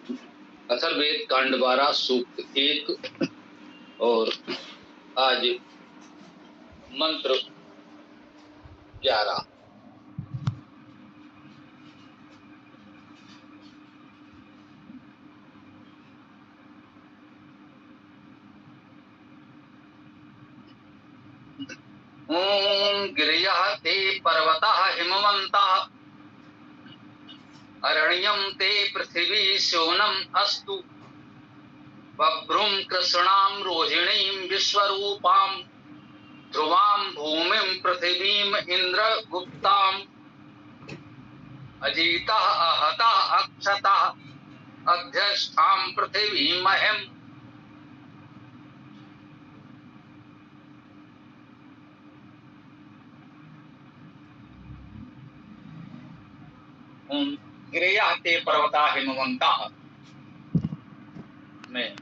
अथर्ववेद कांड 12 सूक्त 1 और आज मंत्र 11। ओम गिरयः ते पर्वतः हिमवन्तः अरण्यं ते पृथिवी शोनम् अस्तु बभ्रुं कृष्णां रोहिणीं विश्वरूपां ध्रुवां भूमिं पृथिवीं इन्द्रगुप्ताम् अजीतः अहतः अक्षतः अध्यष्टां पृथिवीमहिम्। ओम गिरयः ते पर्वतः हिमवन्तः में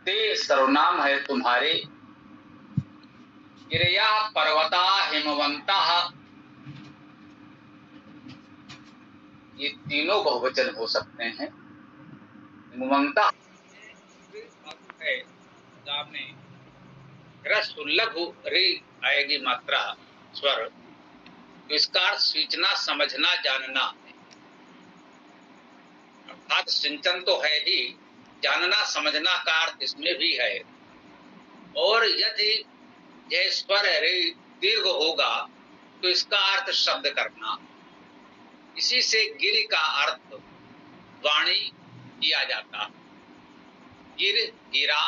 ते सर्वनाम है तुम्हारे। गिरया पर्वता हिमवंतः, ये तीनों बहुवचन हो सकते हैं। हिमवंतः है में ह्रस्व लघु रे आएगी मात्रा स्वर, तो इसका अर्थ सूचना समझना जानना, अर्थात सिंचन तो है ही, जानना समझना का अर्थ इसमें भी है। और यदि यह स्वर रे दीर्घ होगा तो इसका अर्थ शब्द करना। इसी से गिर का अर्थ वाणी किया जाता है। गिर गिरा,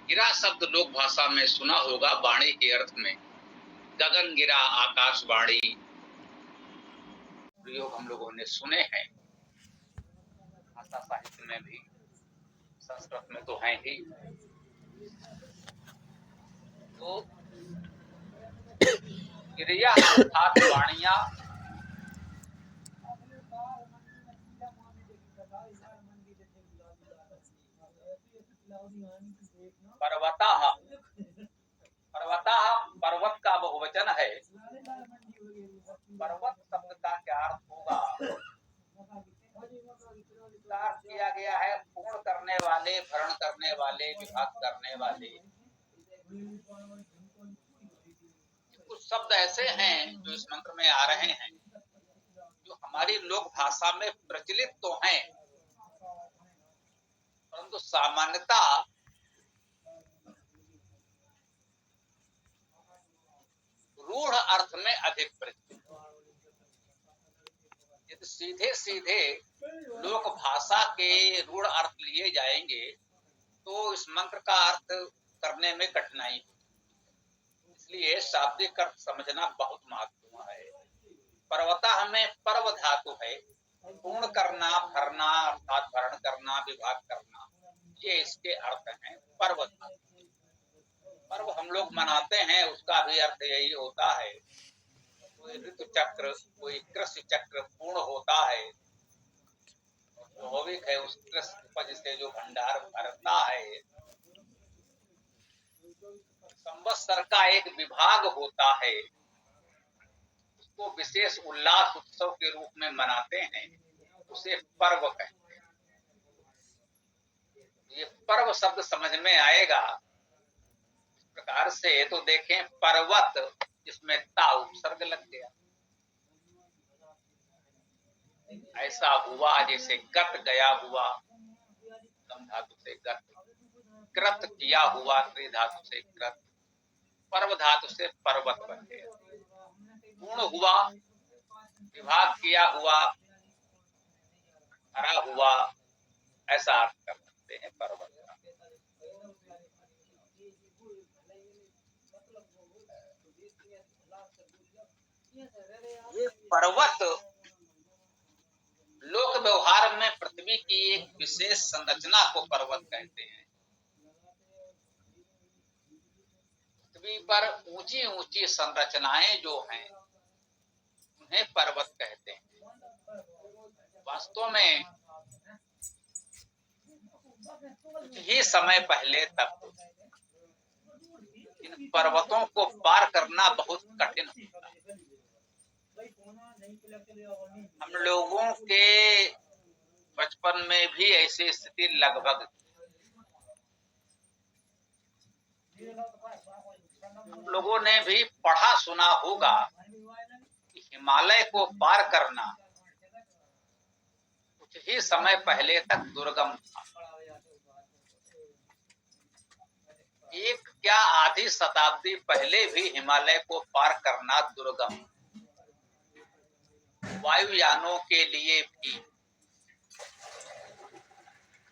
गिरा शब्द लोक भाषा में सुना होगा वाणी के अर्थ में। गगन गिरा, आकाशवाणी प्रयोग हम लोगों ने सुने हैं, भाषा साहित्य में भी, संस्कृत में तो है ही। तो गिरिया अर्थात वाणियां, पर्वतः, पर्वतः पर्वत का बहुवचन है। पर्वत शब्द का क्या अर्थ होगा? अर्थ किया गया है पूर्ण करने वाले, भरण करने वाले, विभाग करने वाले। कुछ शब्द ऐसे हैं जो इस मंत्र में आ रहे हैं जो हमारी लोक भाषा में प्रचलित तो हैं, परंतु सामान्यता रूढ़ अर्थ में अधिक प्रचलित। यदि सीधे सीधे लोक भाषा के रूढ़ अर्थ लिए जाएंगे तो इस मंत्र का अर्थ करने में कठिनाई, इसलिए शाब्दिक अर्थ समझना बहुत महत्वपूर्ण है। पर्वतः में पर्व धातु है, पूर्ण करना, भरना अर्थात भरण करना, विभाग करना, ये इसके अर्थ हैं। पर्व धातु, पर्व हम लोग मनाते हैं, उसका भी अर्थ यही होता है। कोई ऋतु चक्र, कोई कृषि चक्र पूर्ण होता है, स्वाभाविक है उस कृषि उपज से जो भंडार भरता है। संवत्सर का एक विभाग होता है, उसको विशेष उल्लास उत्सव के रूप में मनाते हैं, उसे पर्व कहते हैं। ये पर्व शब्द समझ में आएगा इस प्रकार से। तो देखें, पर्वत जिसमें ता उपसर्ग लग गया, ऐसा हुआ जैसे गत गया हुआ, सम धातु से गत, कृत किया हुआ, त्रि धातु से कृत, पर्व धातु से पर्वत बन गया। पूर्ण हुआ, विभाग किया हुआ, हरा हुआ, ऐसा अर्थ कर सकते हैं पर्वत का। ये पर्वत लोक व्यवहार में पृथ्वी की एक विशेष संरचना को पर्वत कहते हैं। पृथ्वी पर ऊंची ऊंची संरचनाएं जो हैं उन्हें पर्वत कहते हैं। वास्तव में कुछ ही समय पहले तक इन पर्वतों को पार कर भी ऐसी स्थिति लगभग। लोगों ने भी पढ़ा सुना होगा कि हिमालय को पार करना कुछ ही समय पहले तक दुर्गम था। एक क्या आधी शताब्दी पहले भी हिमालय को पार करना दुर्गम, वायुयानों के लिए भी।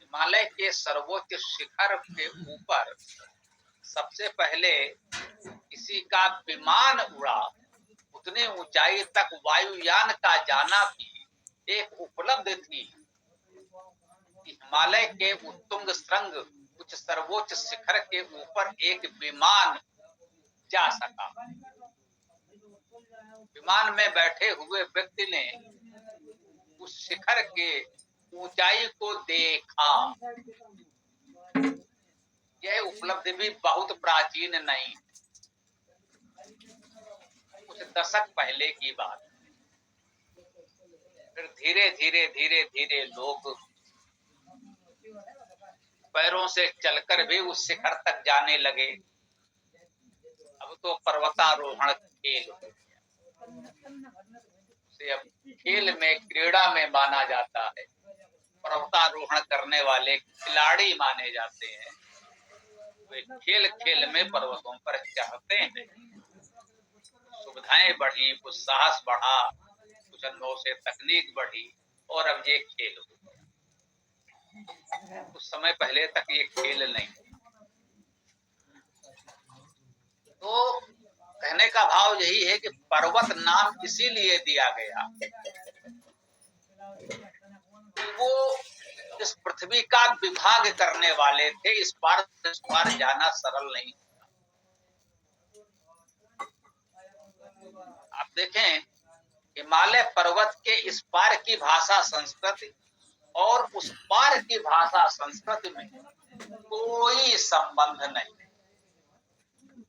हिमालय के सर्वोच्च शिखर के ऊपर सबसे पहले किसी का विमान उड़ा, उतने ऊंचाई तक वायुयान का जाना भी एक उपलब्धि थी। हिमालय के उत्तुंग श्रृंग कुछ सर्वोच्च शिखर के ऊपर एक विमान जा सका। विमान में बैठे हुए व्यक्ति ने उस शिखर के ऊंचाई को देखा। यह उपलब्धि भी बहुत प्राचीन नहीं, कुछ दशक पहले की बात। फिर धीरे धीरे धीरे धीरे लोग पैरों से चलकर भी उस शिखर तक जाने लगे। अब तो पर्वतारोहण खेल हो गया, से अब खेल में, क्रीड़ा में माना जाता है। पर्वतारोहण करने वाले खिलाड़ी माने जाते हैं। वे खेल खेल में पर्वतों पर चढ़ते हैं। सुविधाएं बढ़ी, कुछ साहस बढ़ा, कुछ अनुभव से तकनीक बढ़ी और अब ये खेल हो गया। कुछ समय पहले तक ये खेल नहीं। तो कहने का भाव यही है कि पर्वत नाम इसीलिए दिया गया, वो इस पृथ्वी का विभाग करने वाले थे। इस पार जाना सरल नहीं। आप देखें, हिमालय पर्वत के इस पार की भाषा संस्कृत और उस पार की भाषा संस्कृत में कोई संबंध नहीं।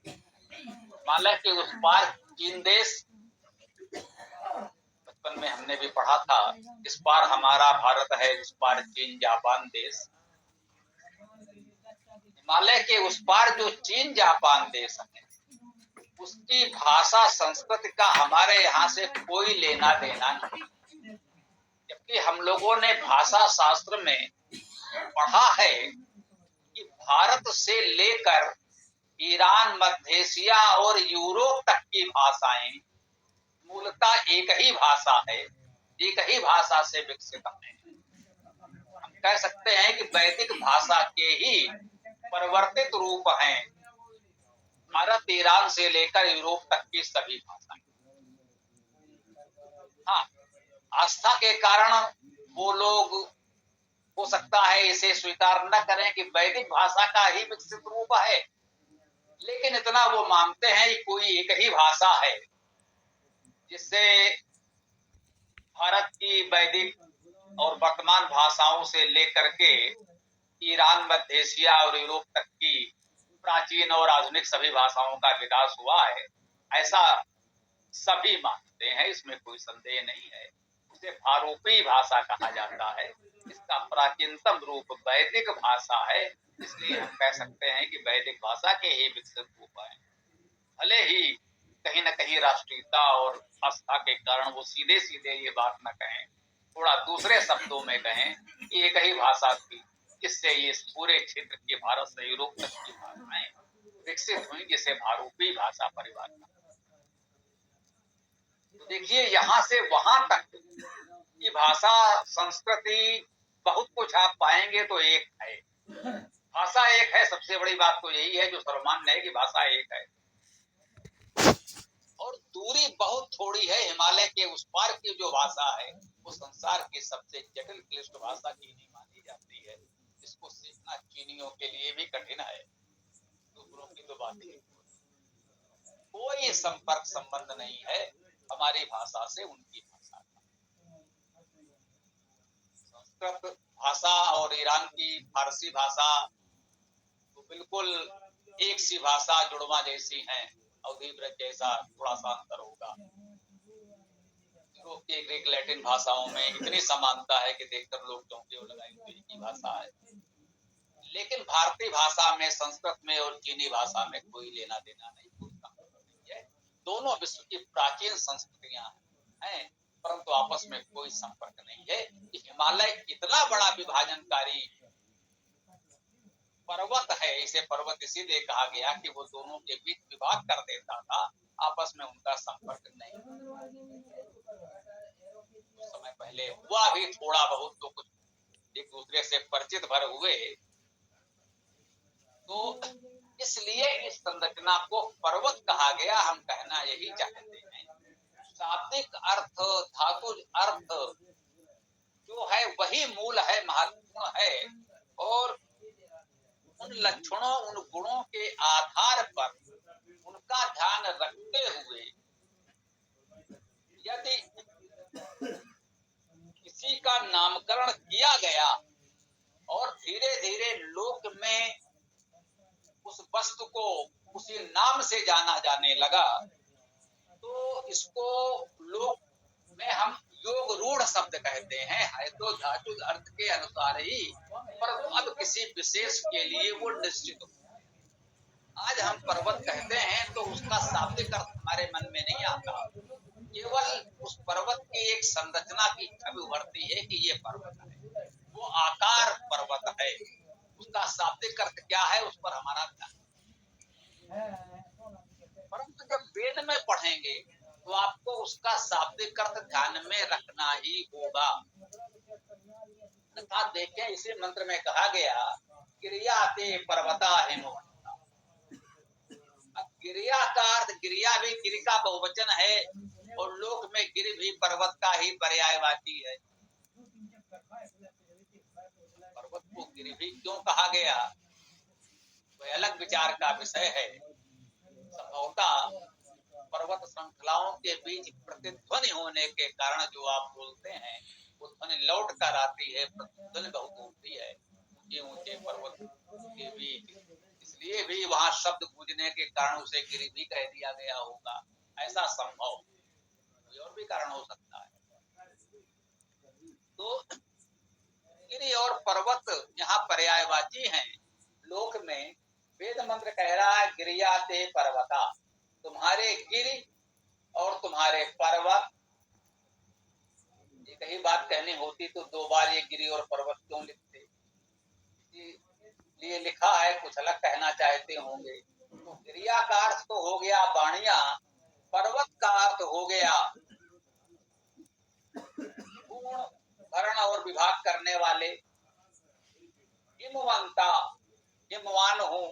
हिमालय के उस पार चीन देश, बचपन में हमने भी पढ़ा था, इस पार हमारा भारत है, इस पार चीन जापान देश। हिमालय के उस पार जो चीन जापान देश है, उसकी भाषा संस्कृत का हमारे यहाँ से कोई लेना देना नहीं। जबकि हम लोगों ने भाषा शास्त्र में पढ़ा है कि भारत से लेकर ईरान, मध्य एशिया और यूरोप तक की भाषाएं मूलतः एक ही भाषा है, एक ही भाषा से विकसित है। हम कह सकते हैं कि वैदिक भाषा के ही परिवर्तित रूप हैं भारत, ईरान से लेकर यूरोप तक की सभी भाषाएं। हाँ, आस्था के कारण वो लोग हो सकता है इसे स्वीकार न करें कि वैदिक भाषा का ही विकसित रूप है, लेकिन इतना वो मानते हैं कि कोई एक ही भाषा है जिससे भारत की वैदिक और वर्तमान भाषाओं से लेकर के ईरान, मध्य एशिया और यूरोप तक की प्राचीन और आधुनिक सभी भाषाओं का विकास हुआ है। ऐसा सभी मानते हैं, इसमें कोई संदेह नहीं है। उसे भारूपी भाषा कहा जाता है। इसका प्राचीनतम रूप वैदिक भाषा है, इसलिए हम कह सकते हैं कि वैदिक भाषा के ही विकसित रूप है। भले ही कहीं न कहीं राष्ट्रीयता और आस्था के कारण वो सीधे सीधे ये बात न कहें, थोड़ा दूसरे शब्दों में कहें कि एक ही भाषा थी, जिससे ये पूरे क्षेत्र के भारत से यूरोप तक की भाषाएं विकसित हुई, जिसे भारूपी भाषा परिवार का। तो देखिए, यहाँ से वहां तक की भाषा संस्कृति बहुत कुछ आप पाएंगे तो एक है। भाषा एक है, सबसे बड़ी बात तो यही है जो सर्वमान्य है कि भाषा एक है और दूरी बहुत थोड़ी है। हिमालय के उस पार की जो भाषा है वो संसार की सबसे जटिल क्लिष्ट भाषा चीनी मानी जाती है। इसको सीखना चीनियों के लिए भी कठिन है, दूसरों की तो बात ही। कोई संपर्क संबंध नहीं है हमारी भाषा से उनकी भाषा का। संस्कृत भाषा और ईरान की फारसी भाषा तो बिल्कुल एक सी भाषा, जुड़वा जैसी हैं। अवधी ब्रज जैसा थोड़ा सा अंतर होगा। यूरोपीय ग्रीक लैटिन भाषाओं में इतनी समानता है कि देखकर लोग चौंके लगाएंगे एक ही भाषा है। लेकिन भारतीय भाषा में, संस्कृत में और चीनी भाषा में कोई लेना देना नहीं, कोई संपर्क नहीं है। दोनों विश्व की प्राचीन संस्कृतियां हैं, परंतु आपस में कोई संपर्क नहीं है। हिमालय इतना बड़ा विभाजनकारी पर्वत है, इसे पर्वत इसीलिए कहा गया कि वो दोनों के बीच विभाग कर देता था, आपस में उनका संपर्क नहीं। कुछ समय पहले हुआ भी थोड़ा बहुत, तो कुछ एक दूसरे से परिचित भर हुए, तो इसलिए इस संरचना को पर्वत कहा गया। हम कहना यही चाहते हैं, शाब्दिक अर्थ, धातु अर्थ जो है वही मूल है, महत्वपूर्ण है, और उन लक्षणों, उन गुणों के आधार पर उनका ध्यान रखते हुए यदि किसी का नामकरण किया गया और धीरे धीरे लोक में उस वस्तु को उसी नाम से जाना जाने लगा, तो इसको लोक में हम योग रूढ़ शब्द कहते हैं। है तो धातु अर्थ के अनुसार ही, पर अब किसी विशेष के लिए वो निश्चित हो। आज हम पर्वत कहते हैं तो उसका शाब्दिक अर्थ हमारे मन में नहीं आता, केवल उस पर्वत की एक संरचना की छवि उभरती है कि ये पर्वत है, वो आकार पर्वत है। उसका शाब्दिक अर्थ क्या है, उस पर हमारा ध्यान। परंतु जब वेद में पढ़ेंगे तो आपको उसका शाब्दिक अर्थ ध्यान में रखना ही होगा। तथा देखें, इसी मंत्र में कहा गया, गिरिया ते पर्वता हिमवंता। अब गिरिया का अर्थ, गिरिया भी गिरि का बहुवचन है, और लोक में गिरि भी पर्वत का ही पर्यायवाची है। पर्वत को गिरि भी क्यों कहा गया, वह अलग विचार का विषय है। संभवतः पर्वत श्रृंखलाओं के बीच प्रतिध्वनि होने के कारण जो आप बोलते हैं, वो ध्वनि लौट कर आती है, प्रतिध्वनि बहुत होती है ऊंचे ऊंचे पर्वत के बीच, इसलिए भी वहां शब्द गूंजने के कारण उसे गिरि भी कह दिया गया होगा। ऐसा संभव, कोई और भी कारण हो सकता है। तो गिरि और पर्वत यहाँ पर्यायवाची हैं। लोक में वेद मंत्र कह रहा है, गिरिया ते पर्वता, तुम्हारे गिरि और तुम्हारे पर्वत। एक ही बात कहनी होती तो दो बार ये गिरि और पर्वत क्यों लिखते, इसलिए लिखा है, कुछ अलग कहना चाहते होंगे। तो गिरिया का अर्थ तो हो गया वाणिया, पर्वत का अर्थ हो गया गुण, भरण और विभाग करने वाले। हिमवंता, हिमवान हूँ।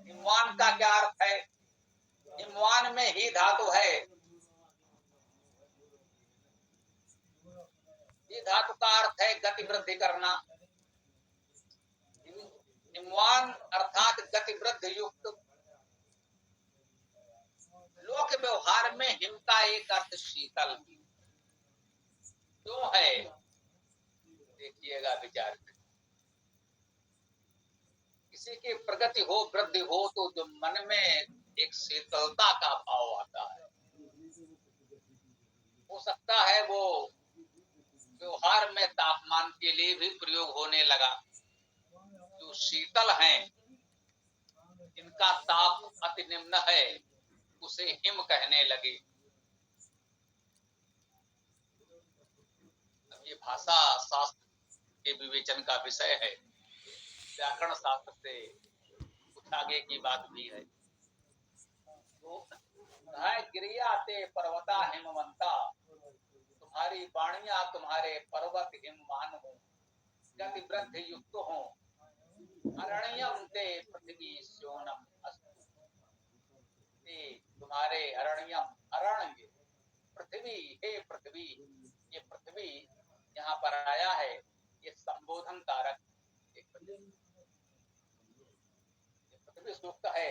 हिमवान का क्या अर्थ है, हिमवान में ही धातु है, ये धातु का अर्थ है गति वृद्धि करना। हिमवान अर्थात गति वृद्धि युक्त। लोक व्यवहार में हिम का एक अर्थ शीतल क्यों है, देखिएगा विचार में। किसी की प्रगति हो, वृद्धि हो, तो जो मन में एक शीतलता का भाव आता है, हो सकता है वो व्यवहार में तापमान के लिए भी प्रयोग होने लगा। जो शीतल हैं, इनका ताप अति निम्न है, उसे हिम कहने लगे। अब ये भाषा शास्त्र के विवेचन का विषय है, व्याकरण शास्त्र से कुछ आगे की बात भी है। तो गिरिया ते पर्वता हिमवंता, तुम्हारी वाणियां, तुम्हारे पर्वत हिमवान हो, गति वृद्धि युक्त हो। अरण्यम ते पृथ्वी स्योनम अस्तु, तुम्हारे अरण्यम, अरण्य, पृथ्वी, हे पृथ्वी। ये पृथ्वी यहाँ पर आया है, ये संबोधन कारक। पृथ्वी सूक्त है,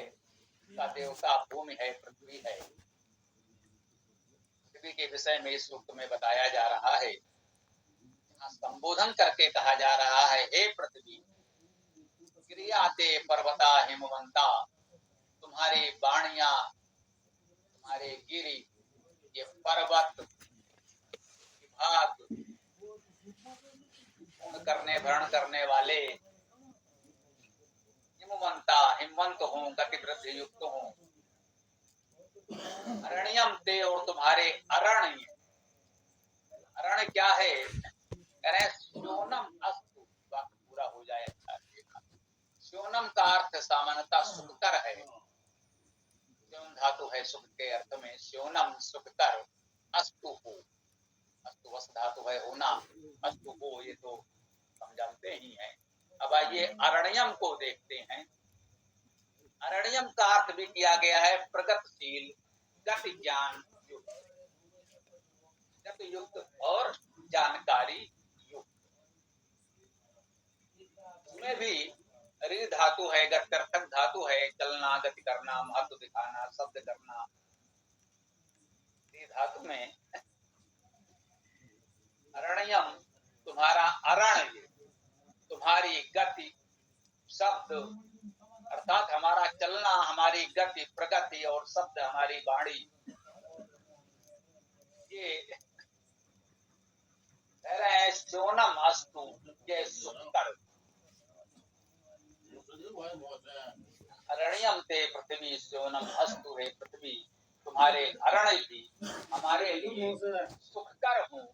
का देवता भूमि है, पृथ्वी है। पृथ्वी के विषय में इस सूक्त में बताया जा रहा है, संबोधन करके कहा जा रहा है, हे पृथ्वी, गिरिया ते पर्वता हिमवंता, तुम्हारी वाणियां, तुम्हारे गिरि, ये पर्वत करने भरण करने वाले, हिमवंता हिमवंत हों, गति वृद्धि युक्त हों। अरण्यम ते, और तुम्हारे अरण्य। अरण्य क्या है? कह रहे स्योनम अस्तु, वाक्य पूरा हो जाए अच्छा रहेगा। स्योनम का अर्थ सामान्यतः सुखकर है। स्योन धातु है सुख के अर्थ में, स्योनम सुखकर, अस्तु हो, अस्तु वस धातु है होना, अस्तु हो ये तो हम जानते ही हैं। अब आइए अरण्यम को देखते हैं। अरण्यम का अर्थ भी किया गया है प्रगतिशील, गति ज्ञान युक्त, गति युक्त और जानकारी युक्त। इसमें भी रि धातु है, गत्यर्थक धातु है, चलना, गति करना, महत्व दिखाना, शब्द करना। रि धातु में अरण्यम तुम्हारा अरण्य, तुम्हारी गति, शब्द अर्थात हमारा चलना, हमारी गति, प्रगति और शब्द हमारी वाणी, ये कह रहे हैं स्योनम अस्तु, ये सुखकर। अरण्यम ते पृथ्वी स्योनम अस्तु है पृथ्वी, तुम्हारे अरण्य भी हमारे लिए सुखकर हूँ।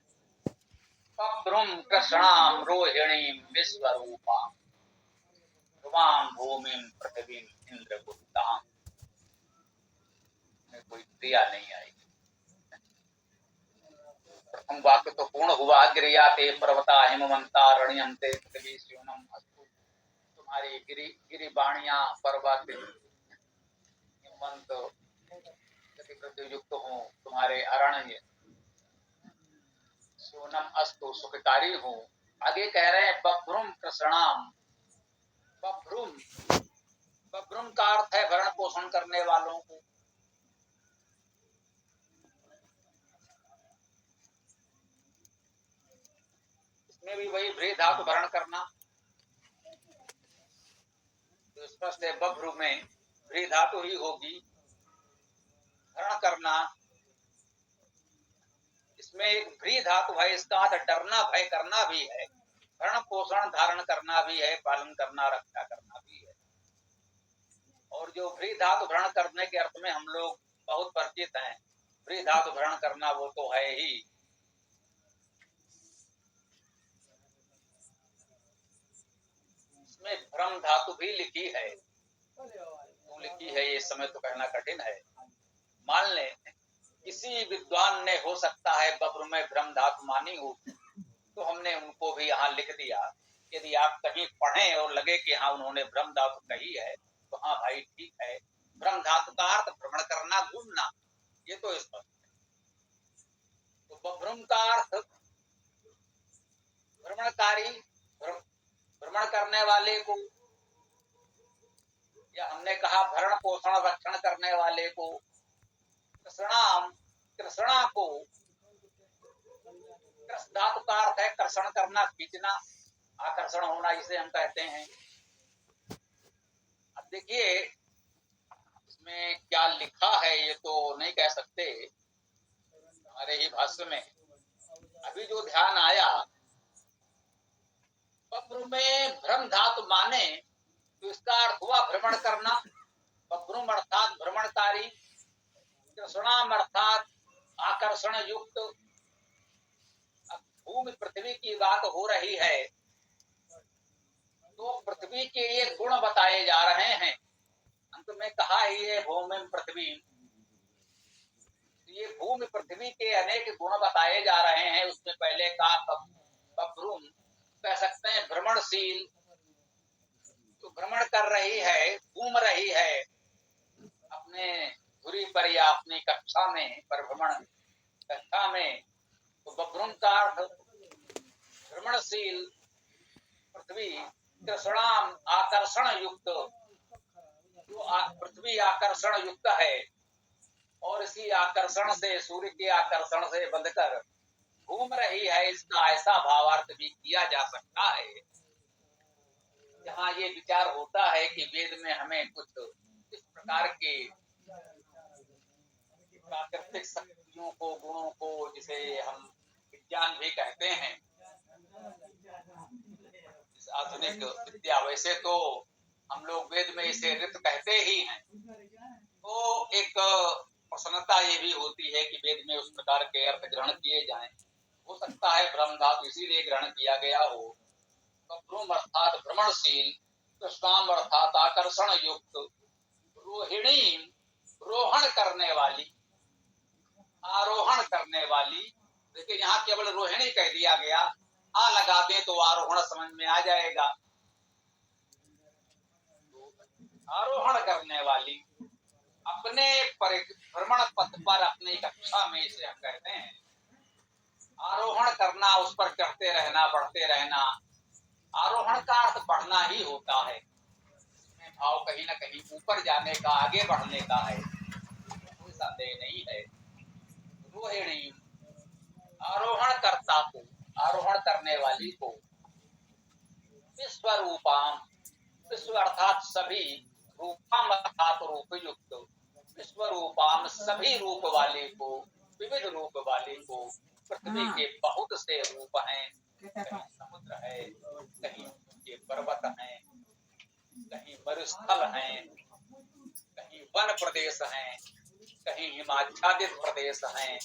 पब्रुम कृष्णाम रोहिणीम विश्वरूपा, ध्रुवाम भूमिम पृथ्वीम इंद्रगुप्ताम। कोई क्रिया नहीं आई। प्रथम वाक्य तो पूर्ण हुआ, गिरिया ते पर्वता हिमवंता अरण्यम ते पृथ्वी स्योनम अस्तु, तुम्हारी गिरी बाणियां, पर्वत, हिमवंत, गति युक्त हूँ, तुम्हारे अरण्य स्योनम अस्तु सुखकारी हूँ। आगे कह रहे हैं बभ्रुम कृष्णाम। बभ्रुम, बभ्रुम का अर्थ है भरण पोषण करने वालों को। इसमें भी वही भ्री धातु भरण करना, तो स्पष्ट है बभ्रु में भ्री धातु ही होगी, भरण करना। इसमें एक भ्री धातु है, इसका अर्थ डरना, भय करना भी है, भरण पोषण धारण करना भी है, पालन करना, रक्षा करना भी है। और जो भ्री धातु भरण करने के अर्थ में हम लोग बहुत परिचित हैं, भ्री धातु भरण करना वो तो है ही। इसमें भ्रम धातु भी लिखी है, क्यों लिखी है ये समय तो कहना कठिन है। मान लें किसी विद्वान ने हो सकता है बब्र में भ्रम धातु मानी हो, तो हमने उनको भी यहाँ लिख दिया। यदि आप कहीं पढ़ें और लगे कि हाँ उन्होंने भ्रम धातु कही है, तो हाँ भाई ठीक है। भ्रम धातु का अर्थ भ्रमण करना, घूमना, ये तो स्पष्ट है। तो बभ्रम का अर्थ भ्रमणकारी, भ्रमण करने वाले को, या हमने कहा भरण पोषण रक्षण करने वाले को। कृष्णाम, कृष्णा को, कृष्ण धातु का अर्थ है कर्षण करना, खींचना, आकर्षण होना, इसे हम कहते हैं। अब देखिए इसमें क्या लिखा है ये तो नहीं कह सकते, हमारे ही भाष्य में अभी जो ध्यान आया, बब्र में भ्रम धातु माने तो इसका अर्थ हुआ भ्रमण करना, बब्रुम अर्थात भ्रमणकारी, कृष्णाम अर्थात आकर्षण युक्त। अब भूमि पृथ्वी की बात हो रही है, तो पृथ्वी के ये गुण बताए जा रहे हैं। अंत में कहा ही है भूमि पृथ्वी, ये भूमि पृथ्वी के अनेक गुण बताए जा रहे हैं। उसमें पहले कहा बब्रुम, कह सकते हैं भ्रमणशील, तो भ्रमण कर रही है, घूम रही है अपने धुरी पर या अपनी कक्षा में, परिभ्रमण कक्षा में। तो बब्रुम का अर्थ भ्रमणशील पृथ्वी, कृष्णाम आकर्षण युक्त, जो पृथ्वी आकर्षण युक्त है, और इसी आकर्षण से, सूर्य के आकर्षण से बंधकर घूम रही है, इसका ऐसा भावार्थ भी किया जा सकता है। जहाँ ये विचार होता है कि वेद में हमें कुछ इस प्रकार के प्राकृतिक शक्तियों को, गुणों को, जिसे हम विज्ञान भी कहते हैं, आधुनिक विद्या, वैसे तो हम लोग वेद में इसे ऋत कहते ही हैं, तो एक प्रसन्नता ये भी होती है कि वेद में उस प्रकार के अर्थ ग्रहण किए जाएं। हो सकता है ब्रह्म धातु इसीलिए ग्रहण किया गया हो। तो भ्रूम अर्थात भ्रमणशील, कृष्णाम अर्थात आकर्षण युक्त, रोहिणी रोहण करने वाली, आरोहण करने वाली। देखिए यहाँ केवल रोहिणी कह दिया गया, आ लगा दें तो आरोहण समझ में आ जाएगा। आरोहण करने वाली, अपने भ्रमण पथ पर अपनी कक्षा में, इसे हम कहते हैं आरोहण करना, उस पर चढ़ते रहना, बढ़ते रहना। आरोहण का अर्थ बढ़ना ही होता है, इसमें भाव कहीं ना कहीं ऊपर जाने का, आगे बढ़ने का है, कोई संदेह नहीं है। रोहिणी आरोहण करता को, आरोहण करने वाली को, विश्वरूपाम, विश्व अर्थात सभी, रूपम अर्थात रूप युक्त, विश्वरूपाम सभी रूप वाले को, विविध रूप वाले को। पृथ्वी के बहुत से रूप हैं, कहीं समुद्र है, कहीं ऊंचे पर्वत हैं, कहीं मरुस्थल हैं, कहीं वन प्रदेश हैं, कहीं हिमाच्छादित प्रदेश हैं।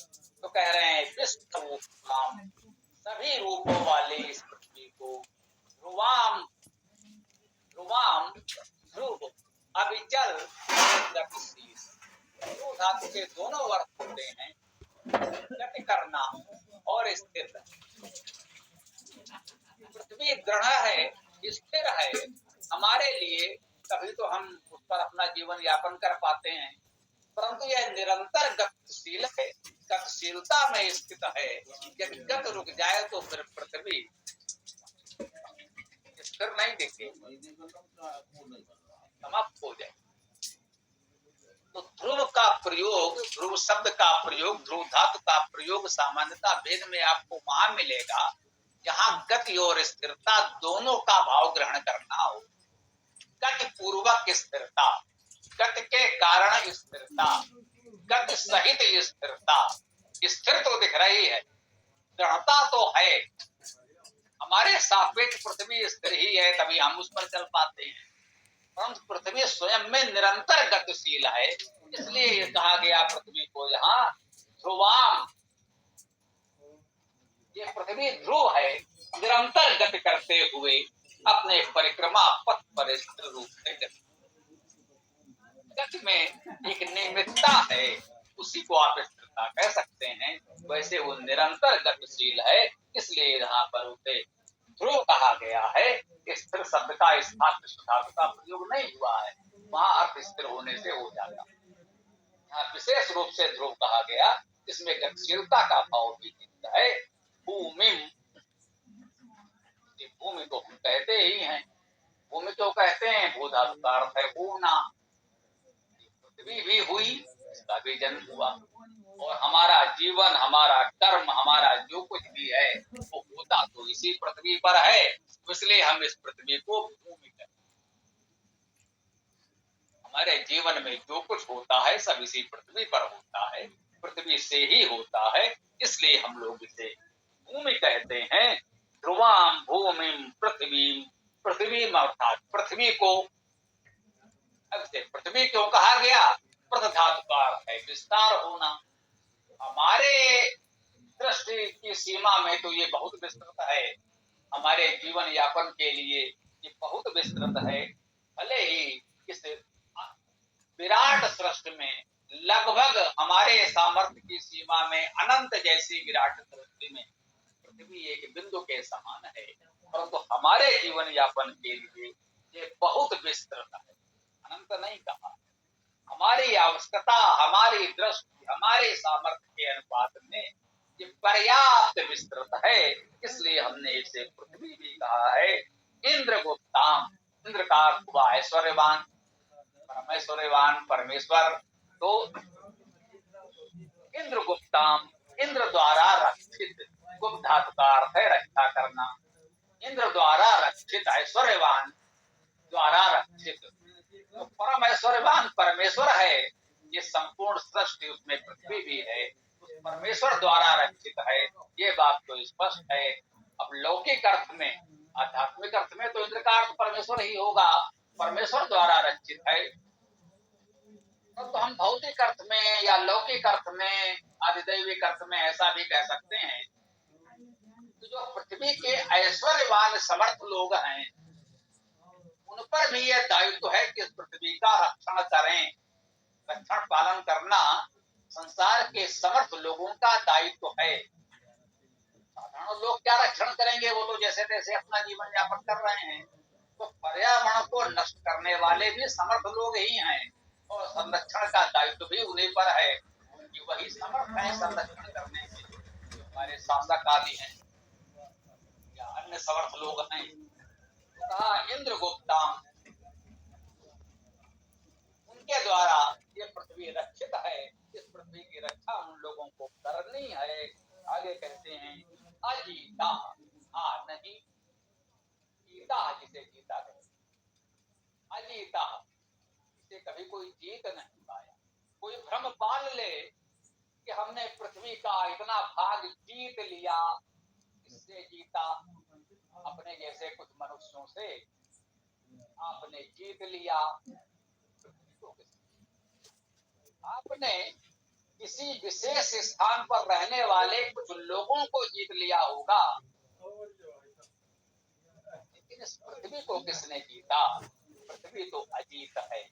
तो कह रहे हैं विश्वरूपाम, सभी रूपों वाले इस पृथ्वी को, ध्रुवाम, ध्रुवाम ध्रुव, अविचल, गतिशील। ध्रुव धातु के दोनों अर्थ होते हैं, गति करना और स्थिर। पृथ्वी दृढ़ है, स्थिर है हमारे लिए, तभी तो हम उस पर अपना जीवन यापन कर पाते हैं। परंतु यह निरंतर गतिशील है, गतिशीलता में स्थित है। यदि गति रुक जाए तो फिर पृथ्वी स्थिर नहीं दिखे, समाप्त हो जाए। तो ध्रुव का प्रयोग, ध्रुव शब्द का प्रयोग, ध्रुव धातु का प्रयोग सामान्यतः वेद में आपको वहां मिलेगा जहां गति और स्थिरता दोनों का भाव ग्रहण करना हो। गति पूर्वक स्थिरता, गति के कारण स्थिरता, गति सहित स्थिरता। स्थिर तो दिख रही है, दृढ़ता तो है, हमारे सापेक्ष पृथ्वी स्थिर ही है, तभी हम उस पर चल पाते हैं। परंतु पृथ्वी स्वयं में निरंतर गतिशील है, इसलिए कहा गया पृथ्वी को यहाँ ध्रुवाम। ये पृथ्वी ध्रुव है, निरंतर गति करते हुए अपने परिक्रमा पथ पर स्थिर रूप से गति में एक नियमितता है, उसी को आप स्थिरता कह सकते हैं। वैसे वो निरंतर गतिशील है, इसलिए यहाँ पर उसे ध्रुव कहा गया है। स्थिर शब्द का स्थान धातु का प्रयोग नहीं हुआ है, वहां अर्थ स्थिर होने से हो जाता। यहाँ विशेष रूप से ध्रुव कहा गया, इसमें गतिशीलता का भाव भी दिखता है। भूमि, भूमि को हम कहते ही हैं, भूमि क्यों कहते हैं? भू धातु का अर्थ है होना, पृथ्वी भी हुई, इसका भी जन्म हुआ, और हमारा जीवन, हमारा कर्म, हमारा जो कुछ भी है वो होता तो इसी पृथ्वी पर है, इसलिए हम इस पृथ्वी को भूमि कहते हैं। हमारे जीवन में जो कुछ होता है सब इसी पृथ्वी पर होता है, पृथ्वी से ही होता है, इसलिए हम लोग इसे भूमि कहते हैं। ध्रुवाम भूमि पृथ्वी, पृथ्वी अर्थात पृथ्वी को, पृथ्वी क्यों कहा गया? पृथ धातु का अर्थ है विस्तार होना। हमारे दृष्टि की सीमा में तो ये बहुत विस्तृत है, हमारे जीवन यापन के लिए ये बहुत विस्तृत है। भले ही इस विराट सृष्टि में लगभग हमारे सामर्थ्य की सीमा में अनंत जैसी विराट सृष्टि में पृथ्वी एक बिंदु के समान है, परंतु हमारे जीवन यापन के लिए ये बहुत विस्तृत है, अनंत नहीं कहा। हमारी आवश्यकता, हमारी दृष्टि, हमारे सामर्थ्य के अनुपात में ये पर्याप्त विस्तृत है, इसलिए हमने इसे पृथ्वी भी कहा है। इंद्र गुप्ताम, इंद्र का हुआ ऐश्वर्यवान, परमेश्वरवान, परमेश्वर। तो इंद्र गुप्ताम, इंद्र द्वारा रक्षित, गुप्त धातु का अर्थ है रक्षा करना। इंद्र द्वारा रक्षित, ऐश्वर्यवान द्वारा रक्षित, तो परम ऐश्वर्यवान परमेश्वर है, ये संपूर्ण सृष्टि उसमें पृथ्वी भी है, उस परमेश्वर द्वारा रक्षित है, ये बात तो स्पष्ट है। अब लौकिक अर्थ में आध्यात्मिक अर्थ में तो इंद्र का अर्थ परमेश्वर ही होगा, परमेश्वर द्वारा रचित है। तो हम भौतिक अर्थ में या लौकिक अर्थ में, आदिदैविक अर्थ में ऐसा भी कह सकते हैं कि जो पृथ्वी के ऐश्वर्यवान समर्थ लोग हैं, उन पर भी यह दायित्व है कि इस पृथ्वी का रक्षण करें। रक्षण पालन करना संसार के समर्थ लोगों का दायित्व है। साधारण लोग क्या रक्षण करेंगे, वो तो जैसे तैसे अपना जीवन यापन कर रहे हैं। तो पर्यावरण को नष्ट करने वाले भी समर्थ लोग ही हैं और संरक्षण का दायित्व भी उन्हीं पर है। उनकी वही समर्थ है संरक्षण करने में, जो हमारे शासक आदि हैं या अन्य समर्थ लोग हैं। तो कहा इंद्र गुप्ताम, उनके द्वारा ये पृथ्वी रक्षित है। इस पृथ्वी की रक्षा उन लोगों को करनी है। आगे कहते हैं अजीता, नहीं जीता, जिसे जीता कहते, अजीता, इसे कभी कोई जीत नहीं पाया। कोई भ्रम पाल ले कि हमने पृथ्वी का इतना भाग जीत लिया, इससे जीता। अपने जैसे कुछ मनुष्यों से आपने जीत लिया, आपने किसी विशेष स्थान पर रहने वाले कुछ लोगों को जीत लिया होगा, लेकिन इस पृथ्वी को किसने जीता? पृथ्वी तो अजीत है,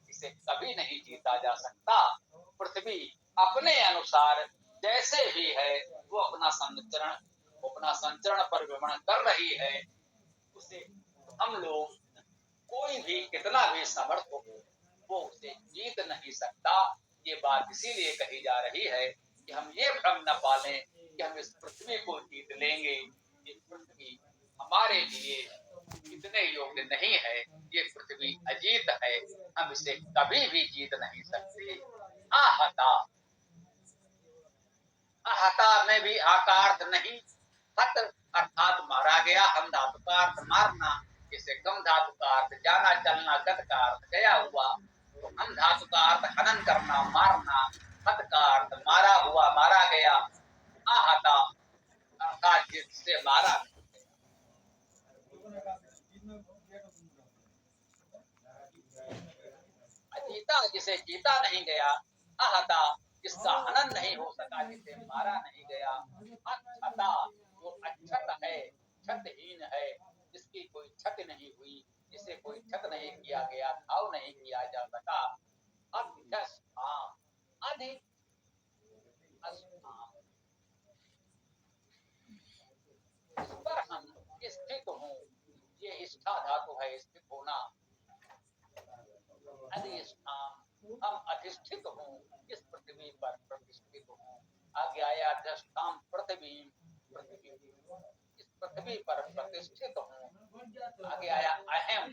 इसे कभी नहीं जीता जा सकता। पृथ्वी अपने अनुसार जैसे भी है वो अपना संचरण परिभ्रमण कर रही है। उसे हम लोग कोई भी कितना भी समर्थ हो, वो उसे जीत नहीं सकता। ये बात इसीलिए कही जा रही है कि हम ये भ्रम न पालें कि हम इस पृथ्वी को जीत लेंगे। ये पृथ्वी हमारे लिए इतने योग्य नहीं है, ये पृथ्वी अजीत है, हम इसे कभी भी जीत नहीं सकते। आहता, आहता में भी आकार्थ नहीं, हत अर्थात मारा गया। हम धातु का अर्थ मारना, जैसे कम धातु का अर्थ जाना चलना, गत का अर्थ गया हुआ। तो हम धातु का अर्थ हनन करना, मारना, हत का अर्थ मारा हुआ, मारा गया। आहता अर्थात जिससे मारा। अजीता, जिसे जीता नहीं गया। आहता, जिसका हनन नहीं हो सका, जिसे मारा नहीं गया। अक्षता, जो अक्षत है, क्षतहीन है, जिसकी कोई क्षति नहीं हुई, जिसे कोई क्षत नहीं किया गया, घाव नहीं किया जा सका। अध्यस्थाम, अधिक इस पर हम स्थित हूँ। ये इष्ठा धातु है, स्थित होना। अधिष्ठान, हम अधिष्ठित हूँ, इस पृथ्वी पर प्रतिष्ठित हूँ। आगे आया अधिष्ठान पृथ्वी, पृथ्वी इस पृथ्वी पर प्रतिष्ठित हूँ। आगे आया अहम,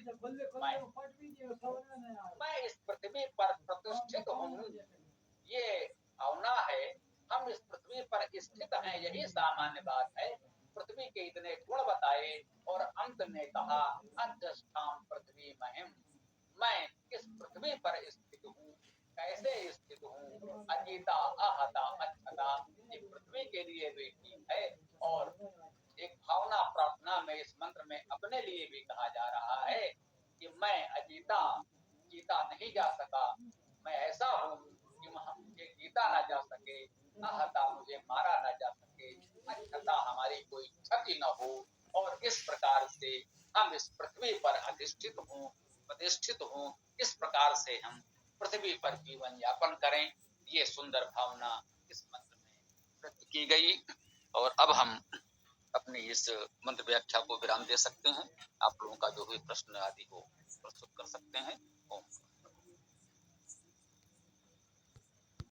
मैं इस पृथ्वी पर प्रतिष्ठित हूँ। ये भावना है, हम इस पृथ्वी पर स्थित हैं, यही सामान्य बात है। पृथ्वी के इतने गुण बताए और अंत में कहा अधिष्ठान पृथ्वी महिम, मैं इस पृथ्वी पर स्थित हूँ। कैसे स्थित हूँ? अजीता, आहता, अक्षता, ये पृथ्वी के लिए भी ठीक है और एक भावना प्रार्थना में इस मंत्र में अपने लिए भी कहा जा रहा है कि मैं अजीता, जीता नहीं जा सका, मैं ऐसा हूँ कि मुझे जीता ना जा सके, आहता, मुझे मारा ना जा सके, अक्षता, हमारी कोई क्षति न हो। और इस प्रकार से हम इस पृथ्वी पर अधिष्ठित हूँ, प्रतिष्ठित हूँ। इस प्रकार से हम पृथ्वी पर जीवन यापन करें। ये सुंदर भावना इस मंत्र में व्यक्त की गई। और अब हम अपनी इस मंत्र व्याख्या को विराम दे सकते हैं। आप लोगों का जो भी प्रश्न आदि हो प्रस्तुत कर सकते हैं। ओम।